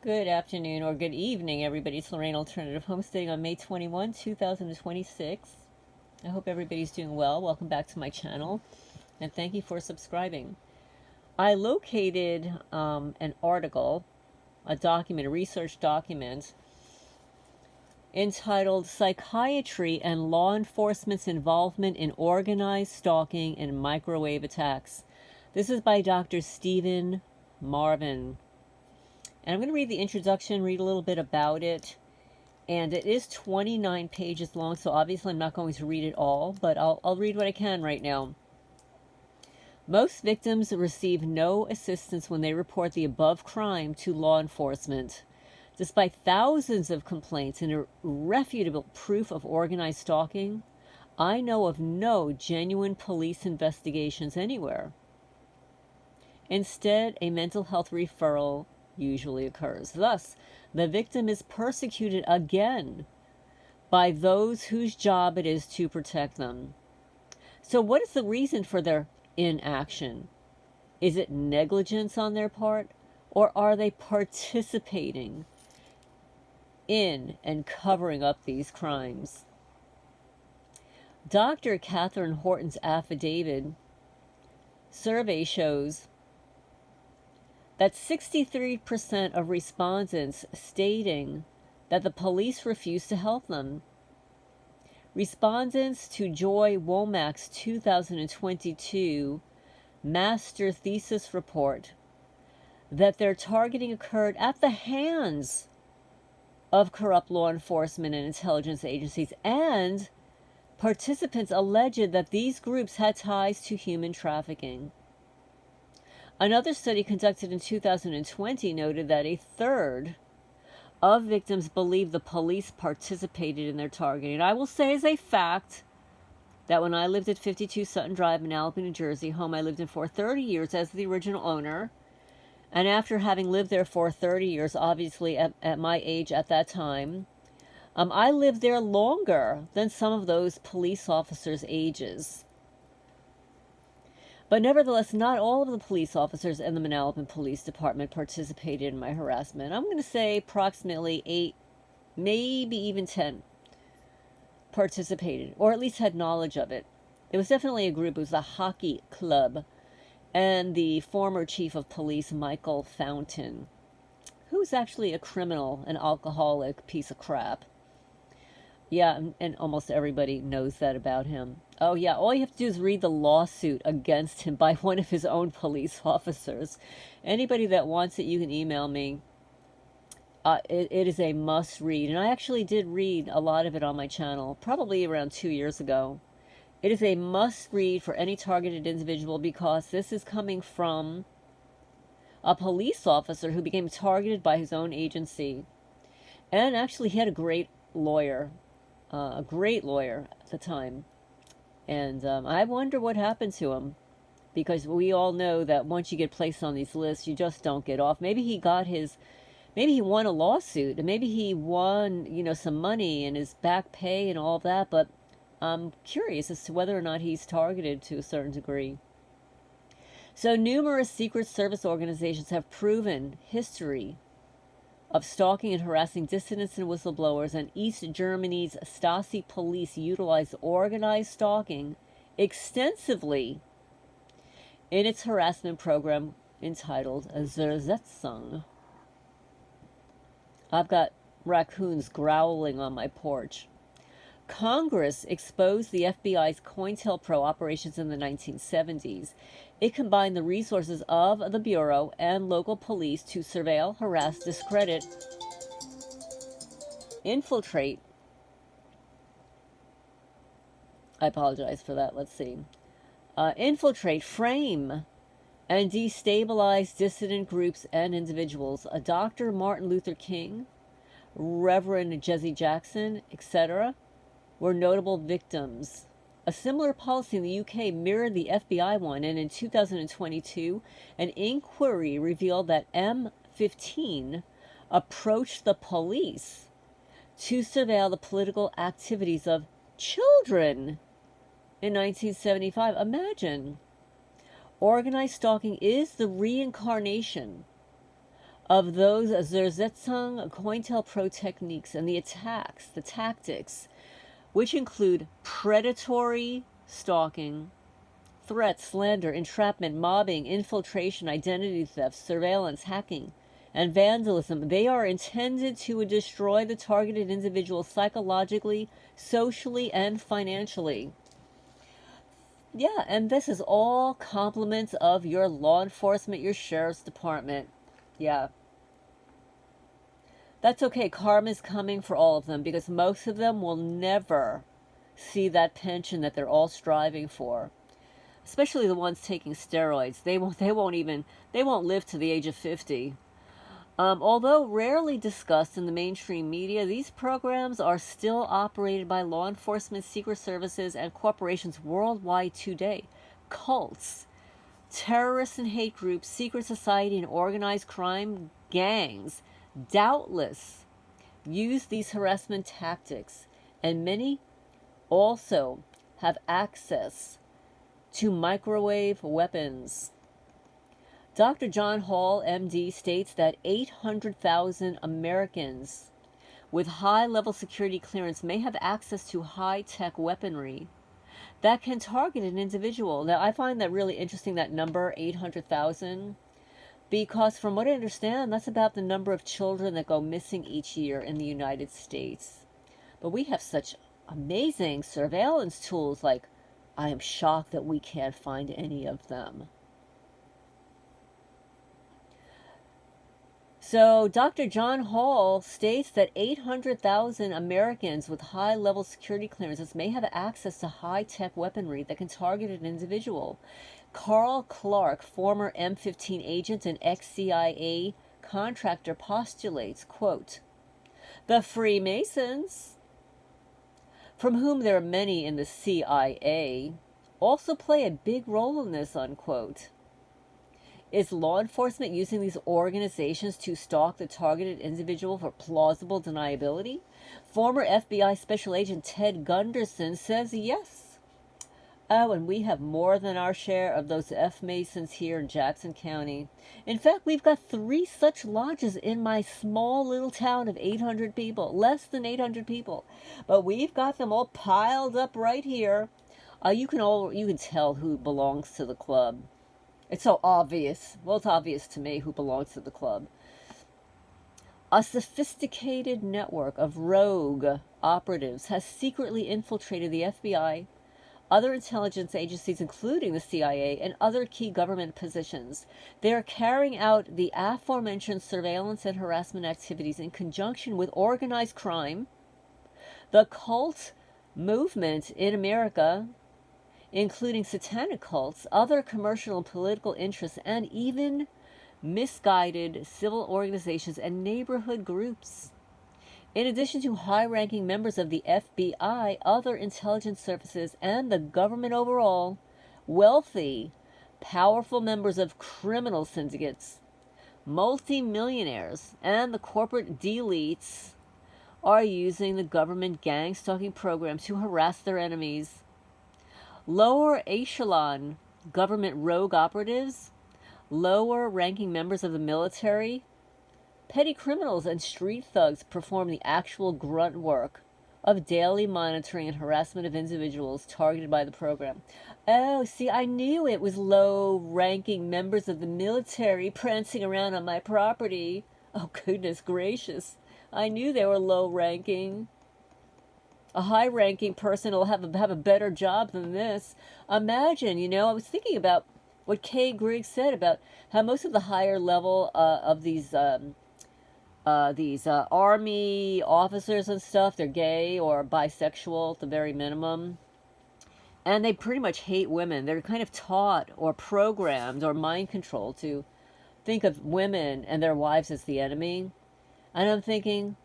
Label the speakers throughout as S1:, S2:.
S1: Good afternoon or good evening, everybody. It's Lorraine Alternative Homesteading on May 21, 2026. I hope everybody's doing well. Welcome back to my channel, and thank you for subscribing. I located an article, a document, a research document, entitled Psychiatry and Law Enforcement's Involvement in Organized Stalking and Microwave Attacks. This is by Dr. Stephen Marvin. And I'm going to read the introduction, read a little bit about it. And it is 29 pages long, so obviously I'm not going to read it all, but I'll read what I can right now. Most victims receive no assistance when they report the above crime to law enforcement. Despite thousands of complaints and irrefutable proof of organized stalking, I know of no genuine police investigations anywhere. Instead, a mental health referral usually occurs. Thus, the victim is persecuted again by those whose job it is to protect them. So what is the reason for their inaction? Is it negligence on their part, or are they participating in and covering up these crimes? Dr. Catherine Horton's affidavit survey shows that 63% of respondents stating that the police refused to help them. Respondents to Joy Womack's 2022 master thesis report that their targeting occurred at the hands of corrupt law enforcement and intelligence agencies, and participants alleged that these groups had ties to human trafficking. Another study conducted in 2020 noted that a third of victims believed the police participated in their targeting. And I will say as a fact that when I lived at 52 Sutton Drive in Malibu, New Jersey, home I lived in for 30 years as the original owner, and after having lived there for 30 years, obviously at my age at that time, I lived there longer than some of those police officers' ages. But nevertheless, not all of the police officers in the Manalapan Police Department participated in my harassment. I'm going to say approximately 8, maybe even 10 participated, or at least had knowledge of it. It was definitely a group. It was the hockey club and the former chief of police, Michael Fountain, who's actually a criminal, an alcoholic piece of crap. Yeah, and almost everybody knows that about him. Oh yeah, all you have to do is read the lawsuit against him by one of his own police officers. Anybody that wants it, you can email me. It is a must read, and I actually did read a lot of it on my channel, probably around 2 years ago. It is a must read for any targeted individual, because this is coming from a police officer who became targeted by his own agency. And actually he had a great lawyer. A great lawyer at the time. And I wonder what happened to him, because we all know that once you get placed on these lists, you just don't get off. Maybe he got his, maybe he won a lawsuit, and maybe he won, some money and his back pay and all that, but I'm curious as to whether or not he's targeted to a certain degree. So numerous Secret Service organizations have proven history of stalking and harassing dissidents and whistleblowers, and East Germany's Stasi police utilized organized stalking extensively in its harassment program entitled Zersetzung. I've got raccoons growling on my porch. Congress exposed the FBI's COINTELPRO operations in the 1970s. It combined the resources of the Bureau and local police to surveil, harass, discredit, infiltrate. I apologize for that. Let's see. Infiltrate, frame, and destabilize dissident groups and individuals. Dr. Martin Luther King, Reverend Jesse Jackson, etc. were notable victims. A similar policy in the UK mirrored the FBI one, and in 2022, an inquiry revealed that M15 approached the police to surveil the political activities of children in 1975. Imagine. Organized stalking is the reincarnation of those Zersetzung COINTELPRO techniques and the tactics, which include predatory stalking, threats, slander, entrapment, mobbing, infiltration, identity theft, surveillance, hacking, and vandalism. They are intended to destroy the targeted individual psychologically, socially, and financially. Yeah, and this is all compliments of your law enforcement, your sheriff's department. Yeah. That's okay. Karma's coming for all of them because most of them will never see that pension that they're all striving for. Especially the ones taking steroids. They won't live to the age of 50. Although rarely discussed in the mainstream media, these programs are still operated by law enforcement, secret services, and corporations worldwide today. Cults, terrorists and hate groups, secret society, and organized crime gangs doubtless use these harassment tactics, and many also have access to microwave weapons. Dr. John Hall, MD, states that 800,000 Americans with high-level security clearance may have access to high-tech weaponry that can target an individual. Now, I find that really interesting, that number, 800,000, because from what I understand, that's about the number of children that go missing each year in the United States. But we have such amazing surveillance tools, like, I am shocked that we can't find any of them. So Dr. John Hall states that 800,000 Americans with high-level security clearances may have access to high-tech weaponry that can target an individual. Carl Clark, former M15 agent and ex-CIA contractor, postulates, quote, "The Freemasons, from whom there are many in the CIA, also play a big role in this," unquote. Is law enforcement using these organizations to stalk the targeted individual for plausible deniability? Former FBI Special Agent Ted Gunderson says yes. Oh, and we have more than our share of those F-Masons here in Jackson County. In fact, we've got 3 such lodges in my small little town of 800 people, less than 800 people. But we've got them all piled up right here. You can tell who belongs to the club. It's so obvious. Well, it's obvious to me who belongs to the club. A sophisticated network of rogue operatives has secretly infiltrated the FBI, other intelligence agencies, including the CIA, and other key government positions. They are carrying out the aforementioned surveillance and harassment activities in conjunction with organized crime, the cult movement in America, including satanic cults, other commercial and political interests, and even misguided civil organizations and neighborhood groups. In addition to high-ranking members of the FBI, other intelligence services, and the government overall, wealthy, powerful members of criminal syndicates, multi-millionaires, and the corporate D-elites are using the government gang stalking program to harass their enemies. Lower echelon government rogue operatives, lower ranking members of the military, petty criminals, and street thugs perform the actual grunt work of daily monitoring and harassment of individuals targeted by the program. Oh, see, I knew it was low-ranking members of the military prancing around on my property. Oh, goodness gracious. I knew they were low-ranking. A high-ranking person will have a better job than this. Imagine, I was thinking about what Kay Griggs said about how most of the higher level of these army officers and stuff, they're gay or bisexual at the very minimum. And they pretty much hate women. They're kind of taught or programmed or mind controlled to think of women and their wives as the enemy. And I'm thinking,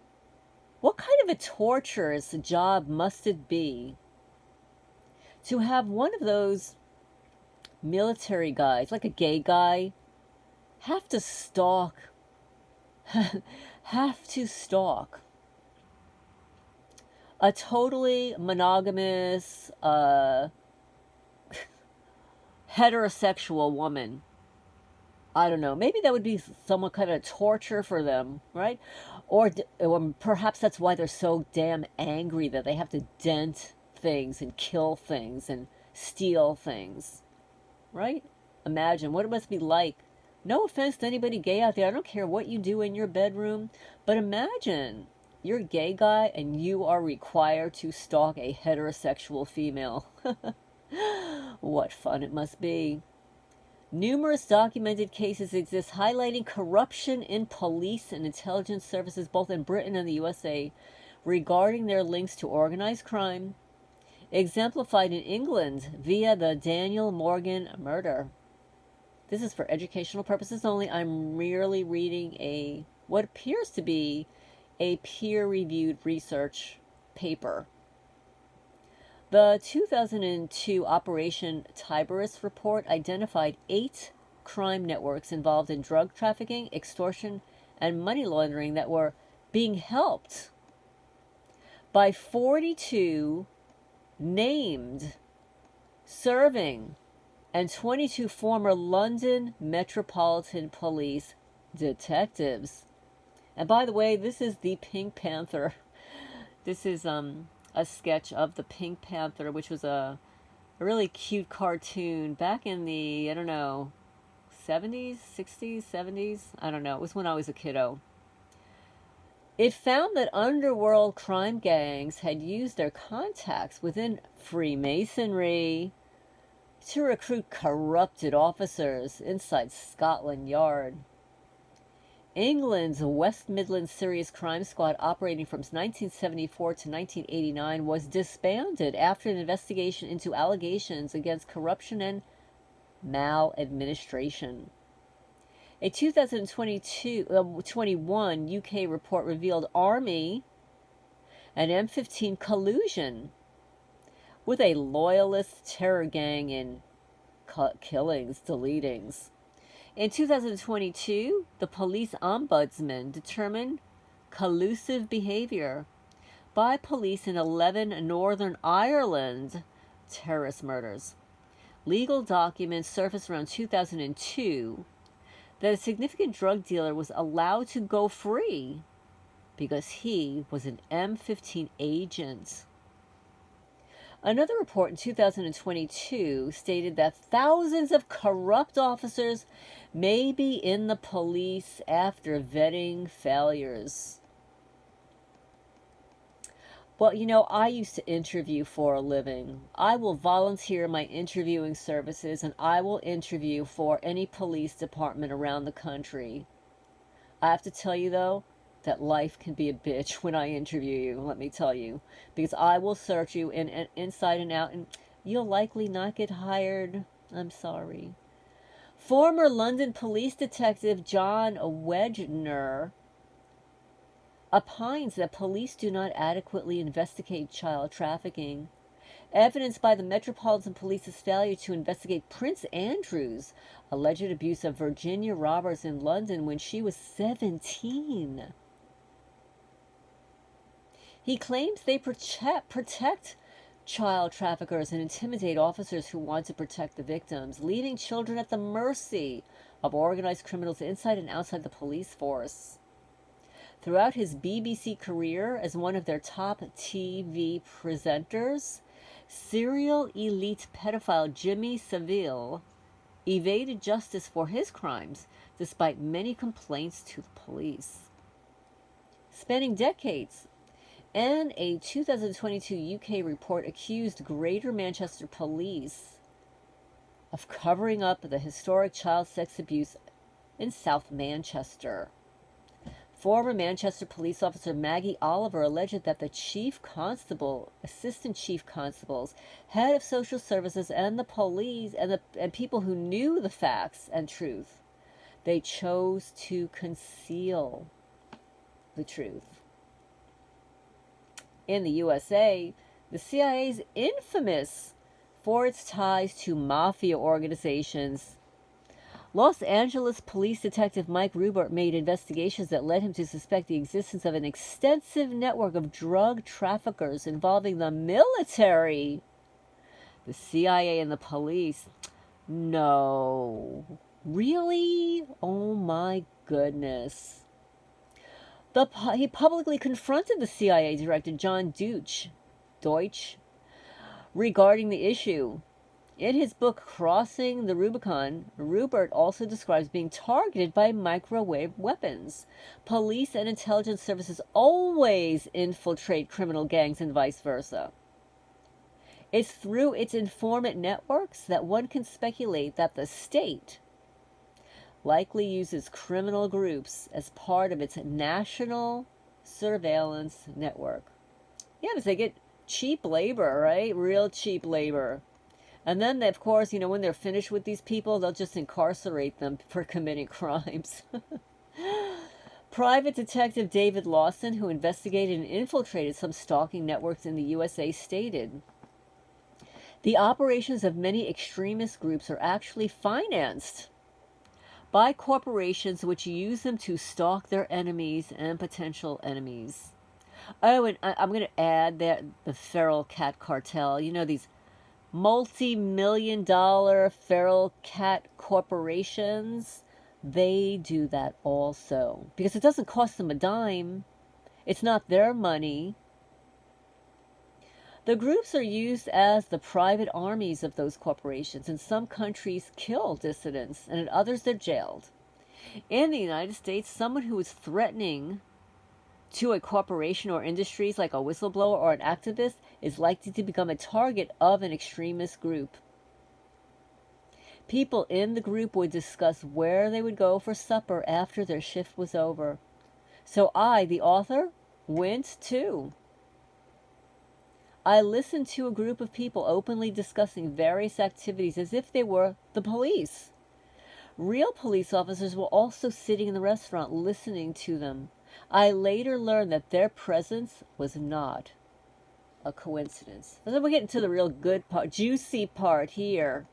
S1: what kind of a torturous job must it be to have one of those military guys, like a gay guy, have to stalk a totally monogamous, heterosexual woman? I don't know. Maybe that would be somewhat kind of torture for them, right? Or perhaps that's why they're so damn angry that they have to dent things and kill things and steal things, right? Imagine what it must be like. No offense to anybody gay out there. I don't care what you do in your bedroom, but imagine you're a gay guy and you are required to stalk a heterosexual female. What fun it must be. Numerous documented cases exist highlighting corruption in police and intelligence services both in Britain and the USA regarding their links to organized crime, exemplified in England via the Daniel Morgan murder. This is for educational purposes only. I'm merely reading what appears to be a peer-reviewed research paper. The 2002 Operation Tiberus report identified 8 crime networks involved in drug trafficking, extortion, and money laundering that were being helped by 42 named, serving, and 22 former London Metropolitan Police detectives. And by the way, this is the Pink Panther. This is a sketch of the Pink Panther, which was a really cute cartoon back in the, I don't know, 70s, 60s, 70s? I don't know. It was when I was a kiddo. It found that underworld crime gangs had used their contacts within Freemasonry to recruit corrupted officers inside Scotland Yard. England's West Midlands Serious Crime Squad, operating from 1974 to 1989, was disbanded after an investigation into allegations against corruption and maladministration. A 2021 UK report revealed Army and M15 collusion with a loyalist terror gang in killings, deletings. In 2022, the police ombudsman determined collusive behavior by police in 11 Northern Ireland terrorist murders. Legal documents surfaced around 2002 that a significant drug dealer was allowed to go free because he was an M15 agent. Another report in 2022 stated that thousands of corrupt officers may be in the police after vetting failures. Well, you know, I used to interview for a living. I will volunteer my interviewing services and I will interview for any police department around the country. I have to tell you, though, that life can be a bitch when I interview you, let me tell you. Because I will search you inside and out, and you'll likely not get hired. I'm sorry. Former London police detective John Wedgner opines that police do not adequately investigate child trafficking, evidenced by the Metropolitan Police's failure to investigate Prince Andrew's alleged abuse of Virginia Roberts in London when she was 17. He claims they protect child traffickers and intimidate officers who want to protect the victims, leaving children at the mercy of organized criminals inside and outside the police force. Throughout his BBC career as one of their top TV presenters, serial elite pedophile Jimmy Savile evaded justice for his crimes despite many complaints to the police. Spanning decades, and a 2022 UK report accused Greater Manchester Police of covering up the historic child sex abuse in South Manchester. Former Manchester police officer Maggie Oliver alleged that the chief constable, assistant chief constables, head of social services, and the police and people who knew the facts and truth, they chose to conceal the truth. In the USA, the CIA is infamous for its ties to mafia organizations. Los Angeles police detective Mike Rubert made investigations that led him to suspect the existence of an extensive network of drug traffickers involving the military. The CIA and the police. No. Really? Oh my goodness. He publicly confronted the CIA director, John Deutsch, regarding the issue. In his book, Crossing the Rubicon, Rupert also describes being targeted by microwave weapons. Police and intelligence services always infiltrate criminal gangs and vice versa. It's through its informant networks that one can speculate that the state likely uses criminal groups as part of its national surveillance network. Yeah, because they get cheap labor, right? Real cheap labor. And then, of course, when they're finished with these people, they'll just incarcerate them for committing crimes. Private Detective David Lawson, who investigated and infiltrated some stalking networks in the USA, stated, "The operations of many extremist groups are actually financed by corporations which use them to stalk their enemies and potential enemies." Oh, and I'm going to add that the feral cat cartel, these multi-million-dollar feral cat corporations, they do that also. Because it doesn't cost them a dime. It's not their money. The groups are used as the private armies of those corporations. In some countries, kill dissidents, and in others, they're jailed. In the United States, someone who is threatening to a corporation or industries like a whistleblower or an activist is likely to become a target of an extremist group. People in the group would discuss where they would go for supper after their shift was over. So I, the author, went too. I listened to a group of people openly discussing various activities as if they were the police. Real police officers were also sitting in the restaurant listening to them. I later learned that their presence was not a coincidence. And then we're getting to the real good part, juicy part here.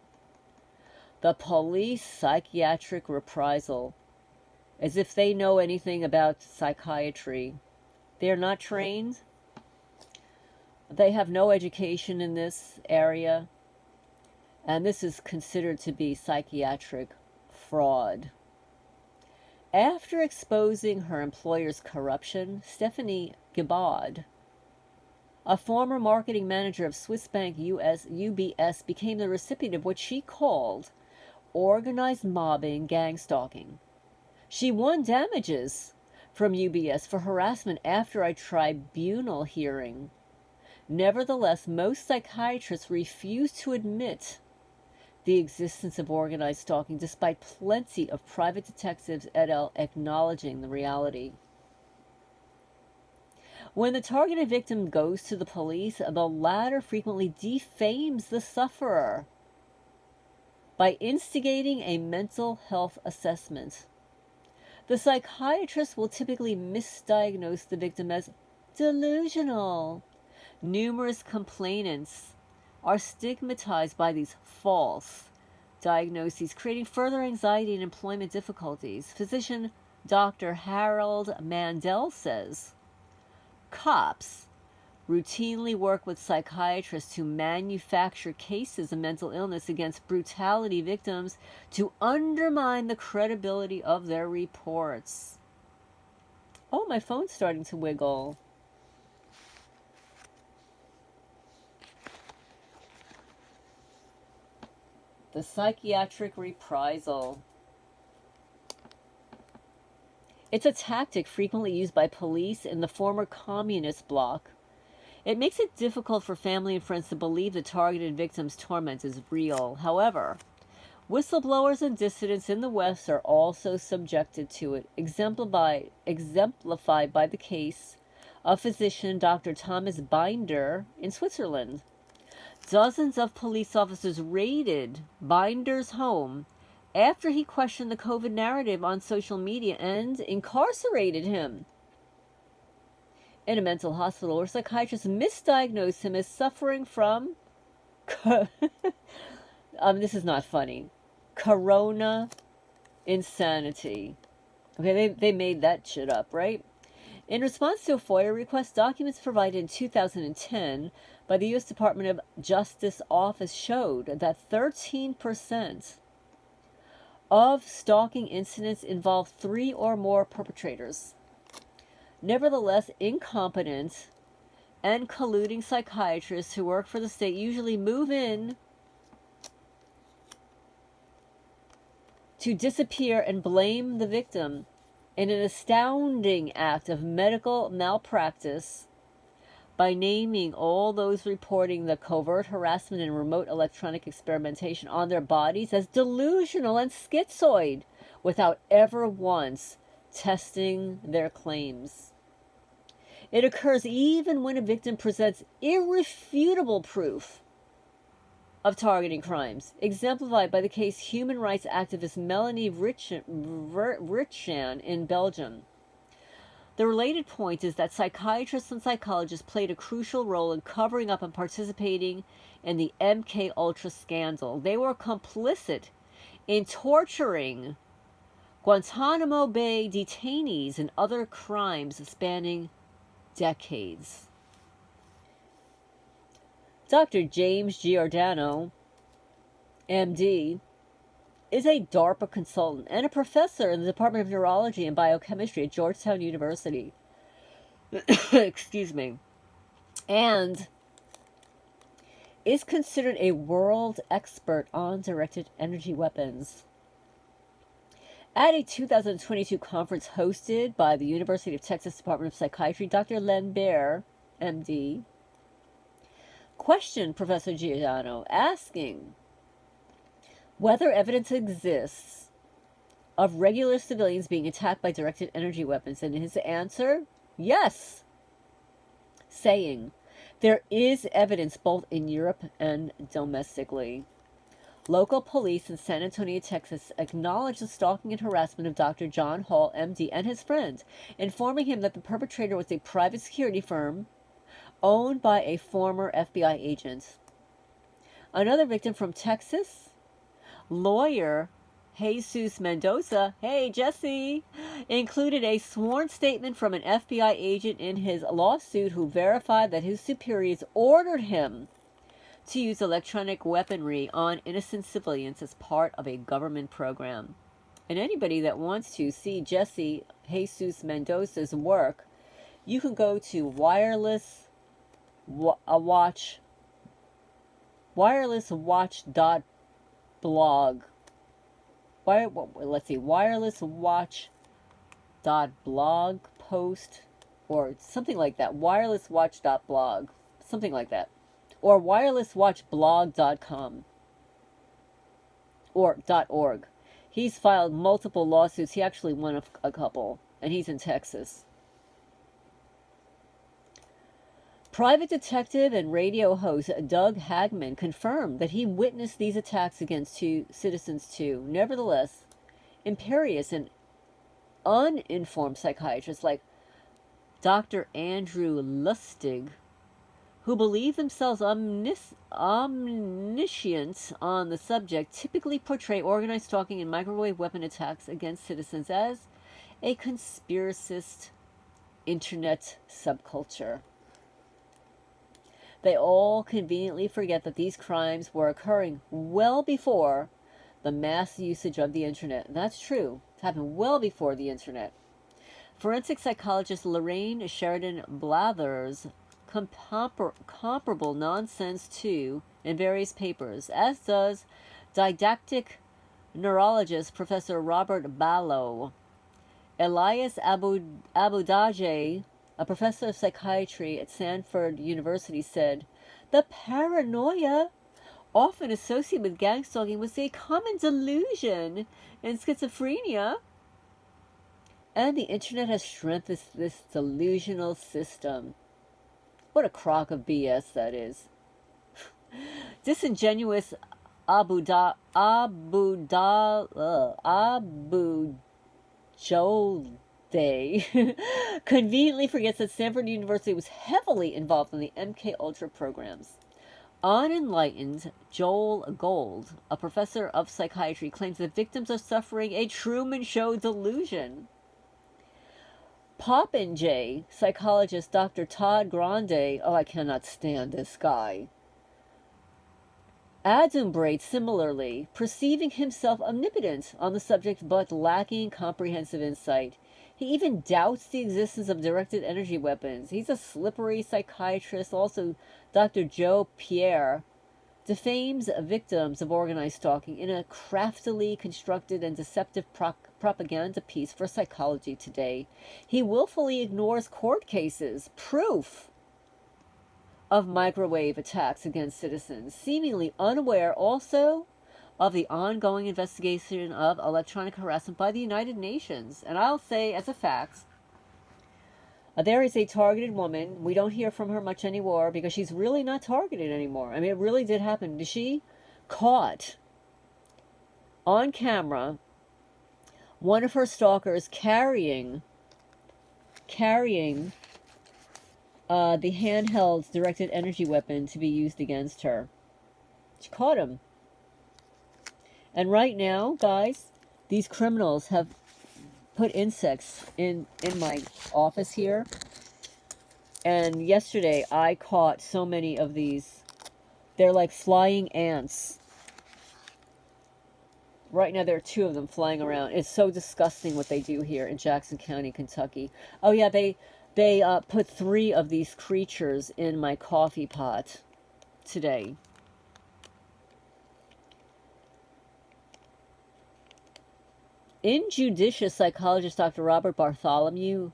S1: The Police Psychiatric Reprisal. As if they know anything about psychiatry. They are not trained. They have no education in this area. And this is considered to be psychiatric fraud. After exposing her employer's corruption, Stephanie Gibaud, a former marketing manager of Swiss bank UBS, became the recipient of what she called organized mobbing, gang stalking. She won damages from UBS for harassment after a tribunal hearing. Nevertheless, most psychiatrists refuse to admit the existence of organized stalking, despite plenty of private detectives et al. Acknowledging the reality. When the targeted victim goes to the police, the latter frequently defames the sufferer by instigating a mental health assessment. The psychiatrist will typically misdiagnose the victim as delusional. Numerous complainants are stigmatized by these false diagnoses, creating further anxiety and employment difficulties. Physician Dr. Harold Mandel says, cops routinely work with psychiatrists to manufacture cases of mental illness against brutality victims to undermine the credibility of their reports. Oh, my phone's starting to wiggle. The Psychiatric Reprisal. It's a tactic frequently used by police in the former communist bloc. It makes it difficult for family and friends to believe the targeted victim's torment is real. However, whistleblowers and dissidents in the West are also subjected to it, exemplified by the case of physician Dr. Thomas Binder in Switzerland. Dozens of police officers raided Binder's home after he questioned the COVID narrative on social media and incarcerated him in a mental hospital where psychiatrists misdiagnosed him as suffering from this is not funny, corona insanity. Okay, they made that shit up, right? In response to a FOIA request, documents provided in 2010 by the U.S. Department of Justice office showed that 13% of stalking incidents involve 3 or more perpetrators. Nevertheless, incompetent and colluding psychiatrists who work for the state usually move in to disappear and blame the victim in an astounding act of medical malpractice by naming all those reporting the covert harassment and remote electronic experimentation on their bodies as delusional and schizoid without ever once testing their claims. It occurs even when a victim presents irrefutable proof of targeting crimes, exemplified by the case human rights activist Melanie Richan in Belgium. The related point is that psychiatrists and psychologists played a crucial role in covering up and participating in the MK Ultra scandal. They were complicit in torturing Guantanamo Bay detainees and other crimes spanning decades. Dr. James Giordano, MD, is a DARPA consultant and a professor in the Department of Neurology and Biochemistry at Georgetown University. Excuse me. And is considered a world expert on directed energy weapons. At a 2022 conference hosted by the University of Texas Department of Psychiatry, Dr. Len Baer, MD, questioned Professor Giordano, asking whether evidence exists of regular civilians being attacked by directed energy weapons, and his answer, yes, saying, there is evidence both in Europe and domestically. Local police in San Antonio, Texas, acknowledged the stalking and harassment of Dr. John Hall, MD, and his friend, informing him that the perpetrator was a private security firm owned by a former FBI agent. Another victim from Texas, lawyer Jesus Mendoza, hey Jesse, included a sworn statement from an FBI agent in his lawsuit who verified that his superiors ordered him to use electronic weaponry on innocent civilians as part of a government program. And anybody that wants to see Jesse Jesus Mendoza's work, you can go to wirelesswatch.blog. Let's see, wirelesswatch.blog post or something like that. Wirelesswatch.blog, something like that. Or wirelesswatchblog.com or .org. He's filed multiple lawsuits. He actually won a couple, and he's in Texas. Private detective and radio host Doug Hagman confirmed that he witnessed these attacks against 2 citizens too. Nevertheless, imperious and uninformed psychiatrists like Dr. Andrew Lustig, who believe themselves omniscient on the subject, typically portray organized stalking and microwave weapon attacks against citizens as a conspiracist internet subculture. They all conveniently forget that these crimes were occurring well before the mass usage of the internet. And that's true. It happened well before the internet. Forensic psychologist Lorraine Sheridan Blathers comparable nonsense too in various papers, as does didactic neurologist Professor Robert Ballo. Elias Abudaje, a professor of psychiatry at Stanford University, said, the paranoia often associated with gang stalking was a common delusion in schizophrenia, and the internet has strengthened this delusional system. What a crock of BS that is. Disingenuous Abujolde conveniently forgets that Stanford University was heavily involved in the MK Ultra programs. Unenlightened Joel Gold, a professor of psychiatry, claims that victims are suffering a Truman Show delusion. Popinjay psychologist Dr. Todd Grande, oh, I cannot stand this guy, adumbrates similarly, perceiving himself omnipotent on the subject but lacking comprehensive insight. He even doubts the existence of directed energy weapons. He's a slippery psychiatrist. Also, Dr. Joe Pierre defames victims of organized stalking in a craftily constructed and deceptive propaganda piece for Psychology Today. He willfully ignores court cases, proof of microwave attacks against citizens, seemingly unaware also of the ongoing investigation of electronic harassment by the United Nations. And I'll say, as a fact, there is a targeted woman. We don't hear from her much anymore because she's really not targeted anymore. I mean, it really did happen. She caught on camera one of her stalkers carrying the handheld directed energy weapon to be used against her. She caught him. And right now, guys, these criminals have put insects in my office here. And yesterday, I caught so many of these. They're like flying ants. Right now, there are 2 of them flying around. It's so disgusting what they do here in Jackson County, Kentucky. Oh, yeah, they put 3 of these creatures in my coffee pot today. Injudicious psychologist Dr. Robert Bartholomew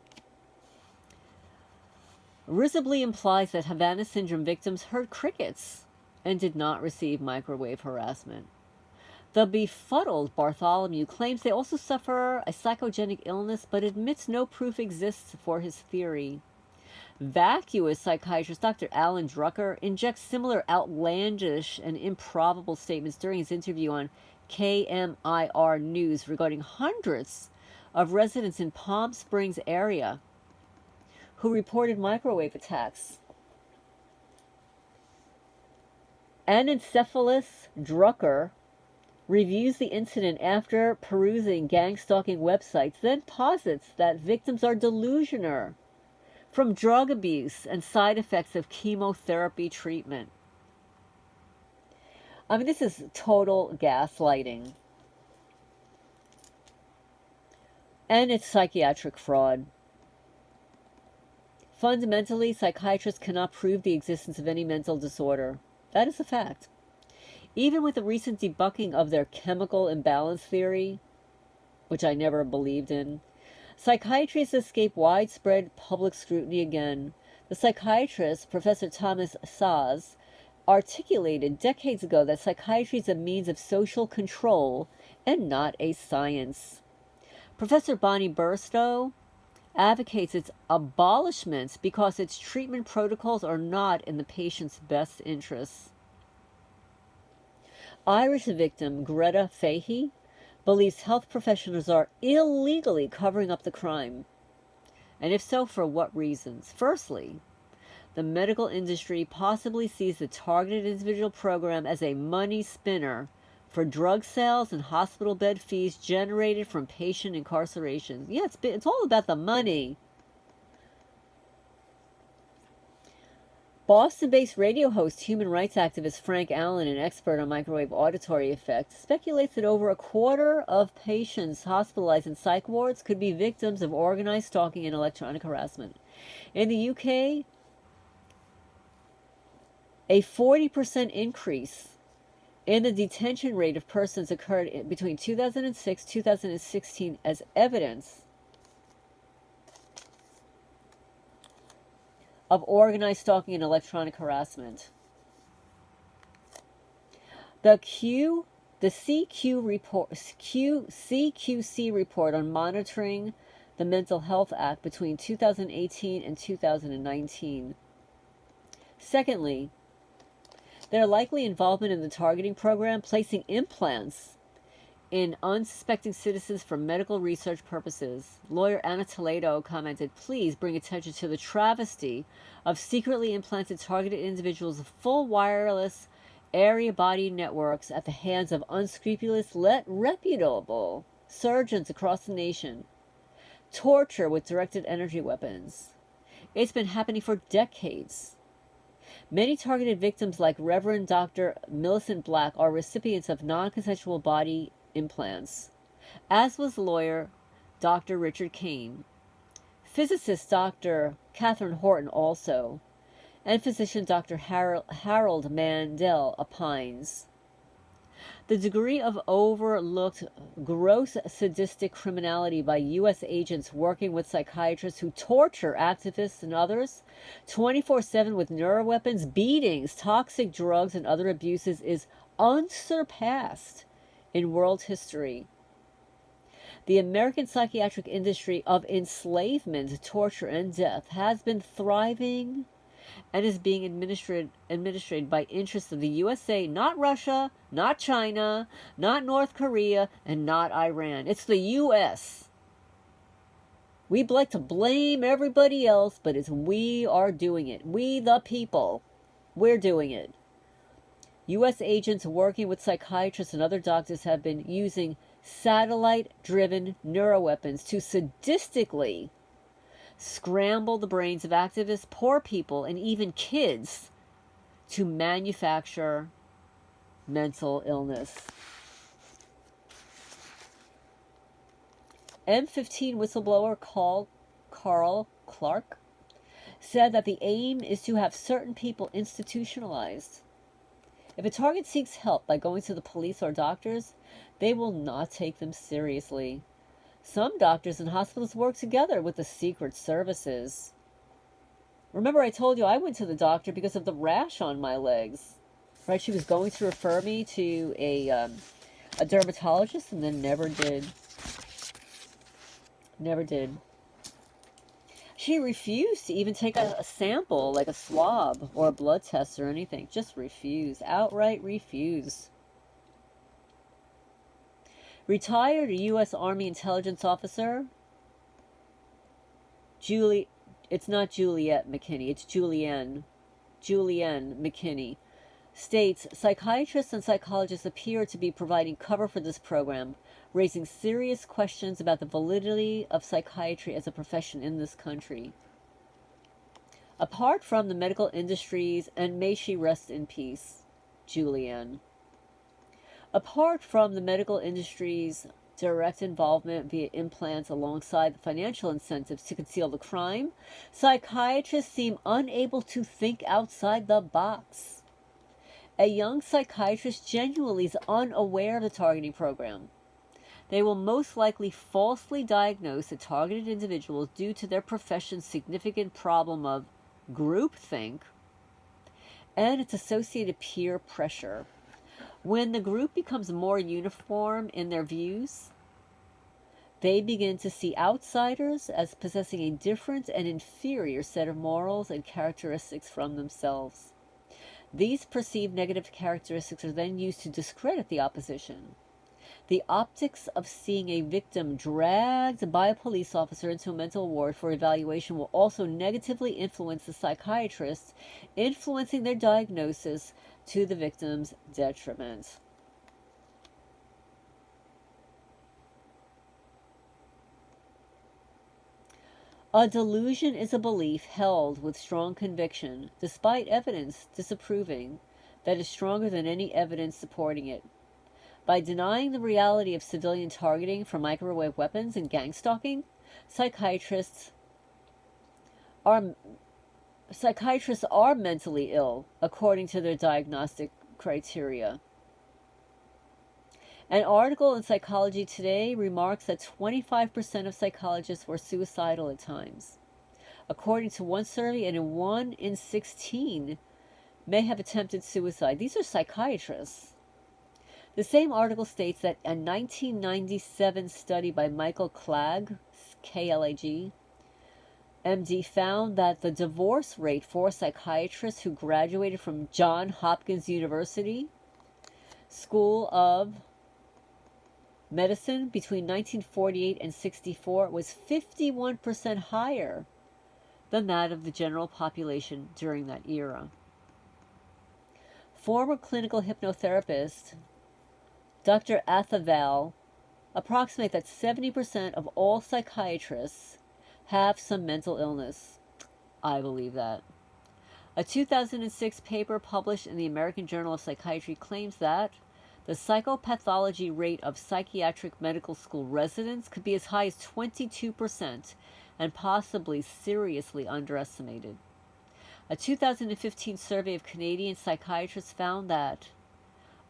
S1: risibly implies that Havana syndrome victims heard crickets and did not receive microwave harassment. The befuddled Bartholomew claims they also suffer a psychogenic illness, but admits no proof exists for his theory. Vacuous psychiatrist Dr. Alan Drucker injects similar outlandish and improbable statements during his interview on KMIR News regarding hundreds of residents in Palm Springs area who reported microwave attacks. Anencephalus Drucker reviews the incident after perusing gang stalking websites, then posits that victims are delusional from drug abuse and side effects of chemotherapy treatment. I mean, this is total gaslighting. And it's psychiatric fraud. Fundamentally, psychiatrists cannot prove the existence of any mental disorder. That is a fact. Even with the recent debunking of their chemical imbalance theory, which I never believed in, psychiatry has escaped widespread public scrutiny again. The psychiatrist, Professor Thomas Saz, articulated decades ago that psychiatry is a means of social control and not a science. Professor Bonnie Burstow advocates its abolishment because its treatment protocols are not in the patient's best interests. Irish victim Greta Fahey believes health professionals are illegally covering up the crime. And if so, for what reasons? Firstly, the medical industry possibly sees the targeted individual program as a money spinner for drug sales and hospital bed fees generated from patient incarcerations. Yeah, it's all about the money. Boston-based radio host, human rights activist Frank Allen, an expert on microwave auditory effects, speculates that over a quarter of patients hospitalized in psych wards could be victims of organized stalking and electronic harassment. In the UK, a 40% increase in the detention rate of persons occurred between 2006 and 2016 as evidence of organized stalking and electronic harassment. The CQC report on monitoring the Mental Health Act between 2018 and 2019. Secondly, their likely involvement in the targeting program, placing implants in unsuspecting citizens for medical research purposes. Lawyer Anna Toledo commented, "Please bring attention to the travesty of secretly implanted targeted individuals' full wireless area body networks at the hands of unscrupulous, reputable surgeons across the nation. Torture with directed energy weapons. It's been happening for decades. Many targeted victims, like Reverend Dr. Millicent Black, are recipients of non-consensual body implants, as was lawyer Dr. Richard Kane, physicist Dr. Catherine Horton also, and physician Dr. Harold Mandel opines. The degree of overlooked gross sadistic criminality by U.S. agents working with psychiatrists who torture activists and others 24/7 with neuroweapons, beatings, toxic drugs, and other abuses is unsurpassed in world history. The American psychiatric industry of enslavement, torture, and death has been thriving and is being administered by interests of the USA, not Russia, not China, not North Korea, and not Iran. It's the US. We'd like to blame everybody else, but it's we are doing it. We the people. We're doing it. US agents working with psychiatrists and other doctors have been using satellite-driven neuroweapons to sadistically scramble the brains of activists, poor people, and even kids to manufacture mental illness. M15 whistleblower Carl Clark said that the aim is to have certain people institutionalized. If a target seeks help by going to the police or doctors, they will not take them seriously. Some doctors and hospitals work together with the secret services. Remember, I told you I went to the doctor because of the rash on my legs. Right? She was going to refer me to a dermatologist, and then never did. Never did. She refused to even take a sample, like a swab or a blood test or anything. Just refused. Outright refused. Retired U.S. Army intelligence officer, it's not Juliette McKinney, it's Julianne McKinney, states psychiatrists and psychologists appear to be providing cover for this program, raising serious questions about the validity of psychiatry as a profession in this country. Apart from the medical industries, and may she rest in peace, Julianne. Apart from the medical industry's direct involvement via implants alongside the financial incentives to conceal the crime, psychiatrists seem unable to think outside the box. A young psychiatrist genuinely is unaware of the targeting program. They will most likely falsely diagnose the targeted individuals due to their profession's significant problem of groupthink and its associated peer pressure. When the group becomes more uniform in their views, they begin to see outsiders as possessing a different and inferior set of morals and characteristics from themselves. These perceived negative characteristics are then used to discredit the opposition. The optics of seeing a victim dragged by a police officer into a mental ward for evaluation will also negatively influence the psychiatrists, influencing their diagnosis to the victim's detriment. A delusion is a belief held with strong conviction, despite evidence disapproving, that is stronger than any evidence supporting it. By denying the reality of civilian targeting for microwave weapons and gang stalking, psychiatrists are mentally ill, according to their diagnostic criteria. An article in Psychology Today remarks that 25% of psychologists were suicidal at times. According to one survey, and 1 in 16 may have attempted suicide. These are psychiatrists. The same article states that a 1997 study by Michael Clegg, K-L-A-G, MD, found that the divorce rate for psychiatrists who graduated from Johns Hopkins University School of Medicine between 1948 and 64 was 51% higher than that of the general population during that era. Former clinical hypnotherapist Dr. Athaval approximates that 70% of all psychiatrists have some mental illness. I believe that. A 2006 paper published in the American Journal of Psychiatry claims that the psychopathology rate of psychiatric medical school residents could be as high as 22% and possibly seriously underestimated. A 2015 survey of Canadian psychiatrists found that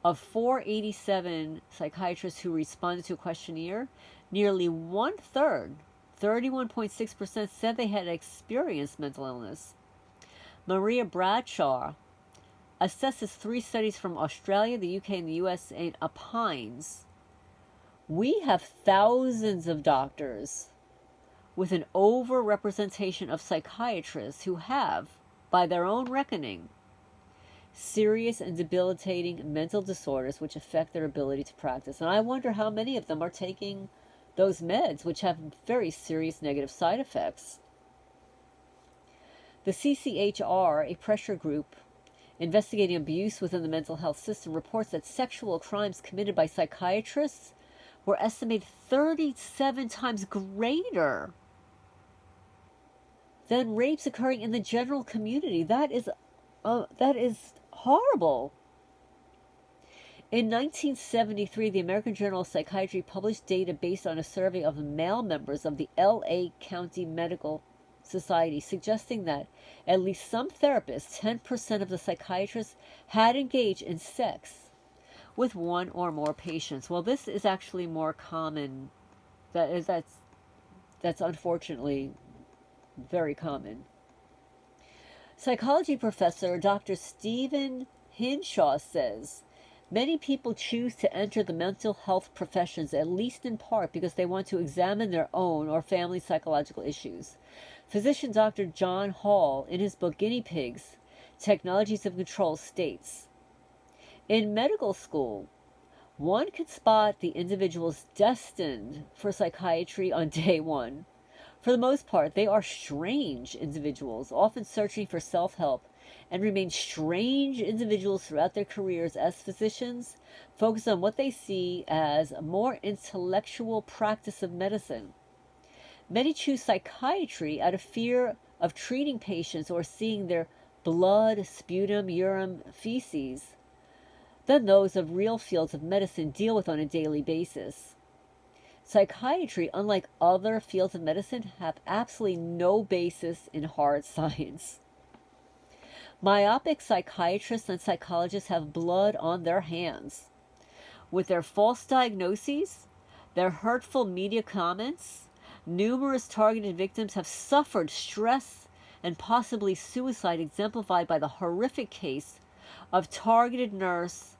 S1: of 487 psychiatrists who responded to a questionnaire, nearly one-third, 31.6%, said they had experienced mental illness. Maria Bradshaw assesses 3 studies from Australia, the UK, and the US and opines, we have thousands of doctors with an overrepresentation of psychiatrists who have, by their own reckoning, serious and debilitating mental disorders which affect their ability to practice. And I wonder how many of them are taking those meds, which have very serious negative side effects. The CCHR, a pressure group investigating abuse within the mental health system, reports that sexual crimes committed by psychiatrists were estimated 37 times greater than rapes occurring in the general community. That is horrible. In 1973, the American Journal of Psychiatry published data based on a survey of male members of the LA County Medical Society, suggesting that at least some therapists, 10% of the psychiatrists, had engaged in sex with one or more patients. Well, this is actually more common. That's unfortunately very common. Psychology professor Dr. Stephen Hinshaw says, many people choose to enter the mental health professions at least in part because they want to examine their own or family psychological issues. Physician Dr. John Hall, in his book Guinea Pigs, Technologies of Control, states, in medical school, one can spot the individuals destined for psychiatry on day one. For the most part, they are strange individuals, often searching for self-help, and remain strange individuals throughout their careers as physicians, focus on what they see as a more intellectual practice of medicine. Many choose psychiatry out of fear of treating patients or seeing their blood, sputum, urine, feces than those of real fields of medicine deal with on a daily basis. Psychiatry, unlike other fields of medicine, have absolutely no basis in hard science. Myopic psychiatrists and psychologists have blood on their hands. With their false diagnoses, their hurtful media comments, numerous targeted victims have suffered stress and possibly suicide, exemplified by the horrific case of targeted nurse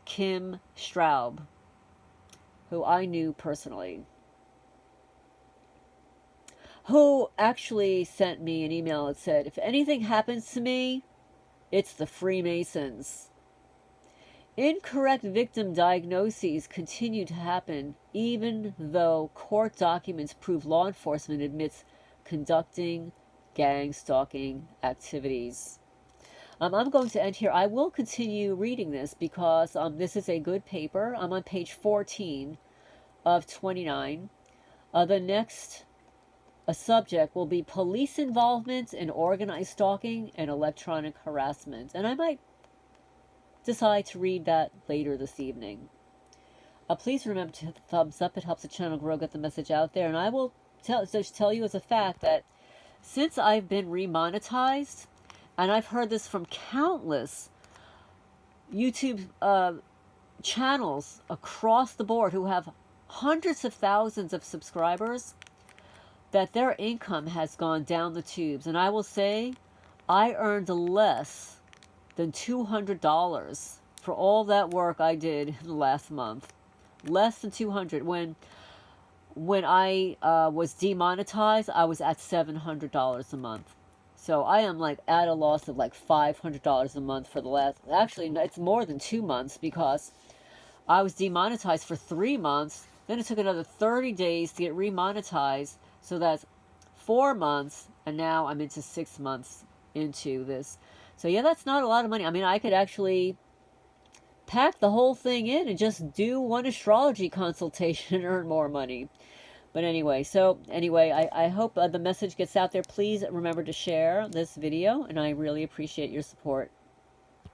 S1: Kim Straub, who I knew personally, who actually sent me an email that said, if anything happens to me, it's the Freemasons. Incorrect victim diagnoses continue to happen, even though court documents prove law enforcement admits conducting gang stalking activities. I'm going to end here. I will continue reading this because this is a good paper. I'm on page 14 of 29. The next subject will be police involvement in organized stalking and electronic harassment. And I might decide to read that later this evening. Please remember to hit the thumbs up. It helps the channel grow, get the message out there. And I will just tell you as a fact that since I've been remonetized, and I've heard this from countless YouTube channels across the board who have hundreds of thousands of subscribers, that their income has gone down the tubes. And I will say, I earned less than $200 for all that work I did in the last month. Less than $200. When I was demonetized, I was at $700 a month. So I am like at a loss of like $500 a month for the last, actually it's more than 2 months, because I was demonetized for 3 months. Then it took another 30 days to get remonetized. So that's 4 months. And now I'm into 6 months into this. So yeah, that's not a lot of money. I mean, I could actually pack the whole thing in and just do one astrology consultation and earn more money. But anyway, I hope the message gets out there. Please remember to share this video, and I really appreciate your support.